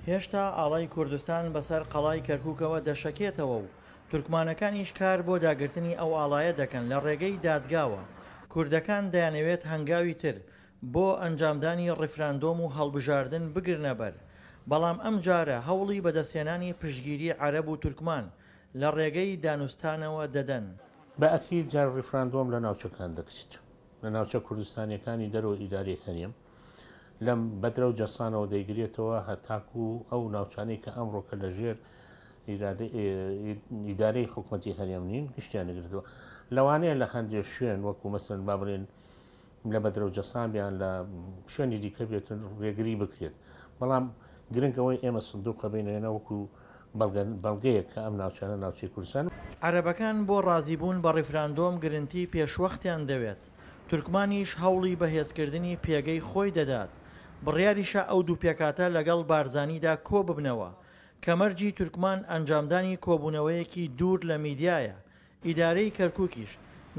هێشتا ئاڵای کوردستان بەسەر قەڵای کەرکووکەوە دەشەکێتەوە و تورکمانەکانیش کار بۆ داگرتنی ئەو ئاڵایە دەکەن لە ڕێگەی دادگاوە. کوردەکان دەیانەوێت هەنگاوی تر بۆ ئەنجامدانی ڕیفراندۆم و هەڵبژاردن بگرنە بەر، بەڵام ئەم جارە هەوڵی بەدەستێنانی پشتگیری عەرەب و تورکمان لە ڕێگەی دانوستانەوە دەدەن. بەئەکید جار ڕیفراندۆم لە ناوچەکان دەکرێت، لە ناوچە کوردستانیەکانی دەرەوە ئیداری هەرێم لەم بەدرە و جەسانەوە دەیگرێتەوە هەتاکو ئەو ناوچانەی کە ئەمڕۆکە لە ژێر ئیدارەی حکوومەتی هەرێم نین گشتیان نەگرتووە. لەوانەیە لە هەندێک شوێن وەکو مەسەن با بڵێن لە بەدرە و جەسان بیان لە شوێنی دیکە بێتن ڕێگری بکرێت، بەڵام گرنگەوەی ئێمە سندوقە بینێنە وەکو بەڵگەیە کە ئەم ناوچانە ناوچەی کوردستان. عەرەبەکان بۆ ڕازیبوون بە ڕیفراندۆم گرنتی پێشوەختیان دەوێت، تورکمانیش هەوڵی بەهێزکردنی پێگەی خۆی دەدات. بڕیاریشە ئەو دوو پێکاتە لەگەڵ بارزانیدا کۆ ببنەوە کە مەرجی تورکمان ئەنجامدانی کۆبوونەوەیەکی دوور لە میدیایە. ئیدارەی کەرکووکیش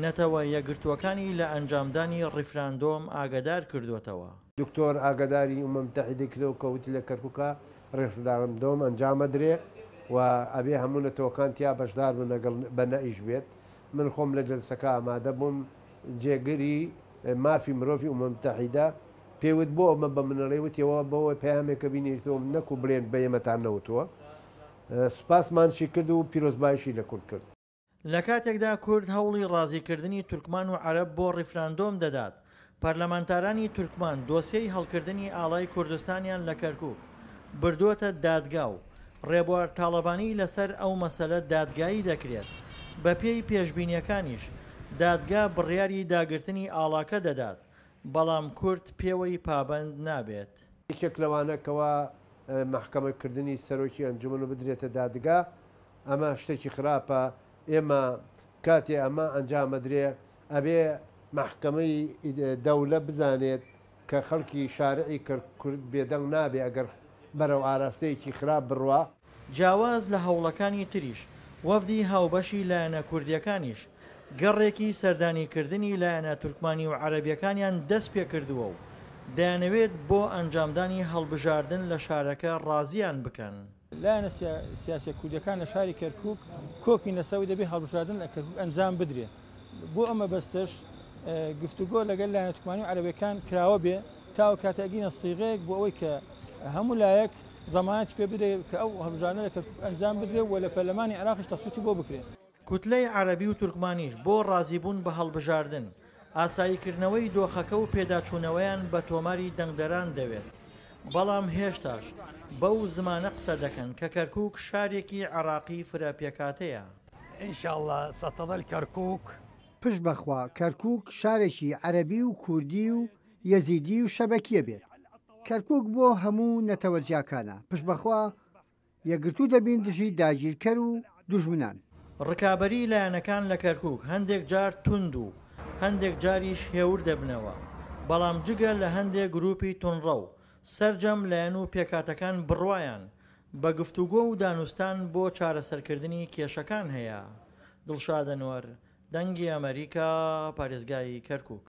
نەتەوە یەکگرتووەکانی لە ئەنجامدانی ڕیفراندۆم ئاگادار کردوێتەوە. دکتۆر ئاگاداری ئومەم متحیدەی کردەوە کەوتی لە کەرکووکە ڕیفراندۆم ئەنجامە درێ و ئەبێ هەموو نەتەوەکان تیا بەشدار بە نەئیش بێت. من خۆم لە جەلسەکە ئامادە بووم جێگەری مافی مرۆڤی ئومەم متحیدە پێوت بۆ ئەمە بە منەڵێوتەوە بەوە پەیامێکە بینیتەوە نەکو بڵێن بە ئێمەتان نەوتووە. سوپاسمانشی کرد و پیرۆزبایشی لە کورد کرد. لە کاتێکدا کورد هەوڵی ڕازیکردنی تورکمان و عەرەب بۆ ڕیفراندۆم دەدات، پەرلەمانتارانی تورکمان دۆسیەی هەڵکردنی ئاڵای کوردستانیان لە کەرکووک بردووەتە دادگا و ڕێبوار تاڵەبانی لەسەر ئەو مەسەلە دادگایی دەکرێت. بە پێی پێشبینیەکانیش دادگا بڕیاری داگرتنی ئاڵاکە دەدات، بەڵام کورد پێوەی پابەند نابێت. یەکێک لەوانەکەوە محکەمەکردنی سەرۆکی ئەنجومەن و بدرێتە دادگا، ئەمە شتێکی خراپە. ئێمە کاتێ ئەمە ئەنجامەدرێ ئەبێ محکەمەی دەولە بزانێت کە خەڵکی شارعی کورد بێدەنگ نابێ ئەگەر بەرەو ئاراستەیەکی خراپ بڕوا. جیاواز لە هەوڵەکانی تریش وەفدی هاوبەشی لایەنە کوردیەکانیش گەڕێکی سەردانیکردنی لایەنە تورکمانی و عەرەبیەکانیان دەست پێ کردووە و دەیانەوێت بۆ ئەنجامدانی هەڵبژاردن لە شارەکە ڕازیان بکەن. لایەنە سیاسە کوردیەکان لە شاری کەرکووک کۆکی نەسەوی دەبێت هەڵبژاردن لە کەرکووک ئەنجام بدرێ. بۆ ئەمە بەستش گفتوگۆ لەگەڵ لایەنە تورکمانی و عەرەبیەکان کراوە بێ تاوە کاتەگینە سیغەیەک بۆ ئەوەی کە هەموو لایەک ضەمانەتی پێ بدرێ کە ئەو هەڵبژاردنە لە کەرکووک ئەنجام بدرێ و لە پەرلەمانی عێراقیش تەسووتی بۆ بکرێت. کوتلەی عەرەبی و تورکمانیش بۆ ڕازیبوون بە هەڵبژاردن ئاساییکردنەوەی دۆخەکە و پێداچوونەوەیان بە تۆماری دەنگدەران دەوێت، بەڵام هێشتاش بەو زمانە قسە دەکەن کە کەرکووک شارێکی عێراقی فرەپێکاتەیە. ئینشاءڵڵا سەتەظل کەرکووک پشت بەخوا کەرکووک شارێکی عەرەبی و کوردی و یەزیدی و شەبەکیە بێت. کەرکووک بۆ هەموو نەتەوەجیاکانە پشت بەخوا یەکگرتوو دەبین دژی داگیرکەر و دوژمنان. ڕکابەری لایەنەکان لە کەرکووک هەندێک جار توند و هەندێک جاریش هێور دەبنەوە، بەڵام جگە لە هەندێک گروپی تونڕە و سەرجەم لایەن و پێکاتەکان بڕوایان بە گفتوگۆ و دانوستان بۆ چارەسەرکردنی کێشەکان هەیە. دڵشاد ئەنوەر، دەنگی ئەمریکا، پارێزگای کەرکووک.